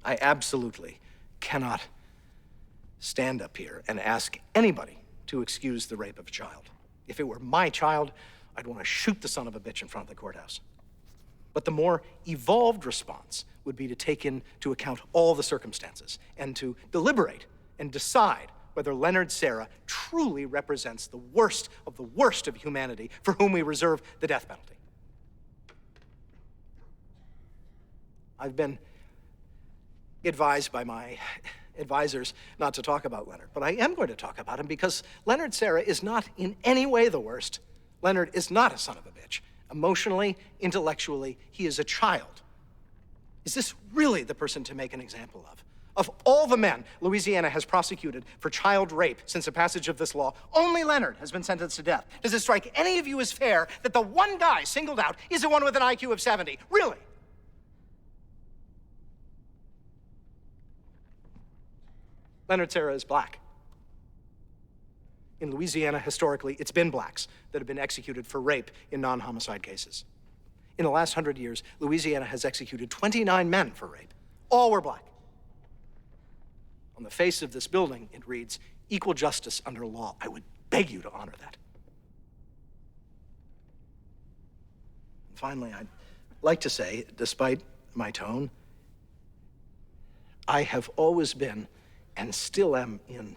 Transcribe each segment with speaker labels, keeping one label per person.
Speaker 1: I absolutely cannot stand up here and ask anybody to excuse the rape of a child. If it were my child, I'd want to shoot the son of a bitch in front of the courthouse. But the more evolved response would be to take into account all the circumstances and to deliberate and decide whether Leonard Serra truly represents the worst of humanity for whom we reserve the death penalty. I've been advised by my advisors not to talk about Leonard, but I am going to talk about him because Leonard Serra is not in any way the worst. Leonard is not a son of a bitch. Emotionally, intellectually, he is a child. Is this really the person to make an example of? Of all the men Louisiana has prosecuted for child rape since the passage of this law, only Leonard has been sentenced to death. Does it strike any of you as fair that the one guy singled out is the one with an IQ of 70? Really? Leonard Serra is black. In Louisiana, historically, it's been blacks that have been executed for rape in non-homicide cases. In the last 100 years, Louisiana has executed 29 men for rape. All were black. On the face of this building, it reads, equal justice under law. I would beg you to honor that. And finally, I'd like to say, despite my tone, I have always been, and still am, in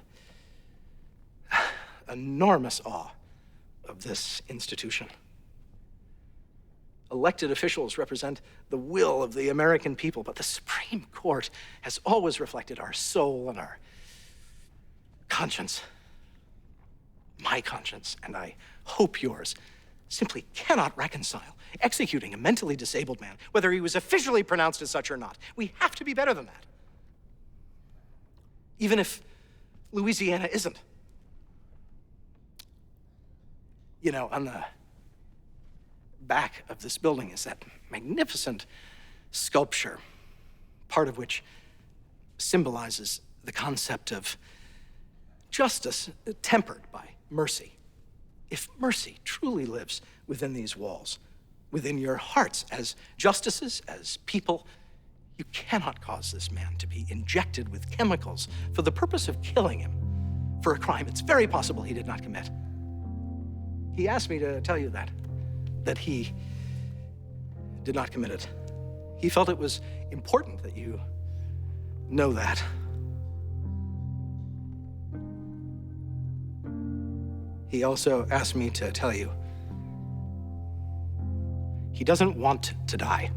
Speaker 1: enormous awe of this institution. Elected officials represent the will of the American people, but the Supreme Court has always reflected our soul and our conscience. My conscience, and I hope yours, simply cannot reconcile executing a mentally disabled man, whether he was officially pronounced as such or not. We have to be better than that. Even if Louisiana isn't. You know, on the back of this building is that magnificent sculpture, part of which symbolizes the concept of justice tempered by mercy. If mercy truly lives within these walls, within your hearts as justices, as people, you cannot cause this man to be injected with chemicals for the purpose of killing him for a crime it's very possible he did not commit. He asked me to tell you that he did not commit it. He felt it was important that you know that. He also asked me to tell you he doesn't want to die.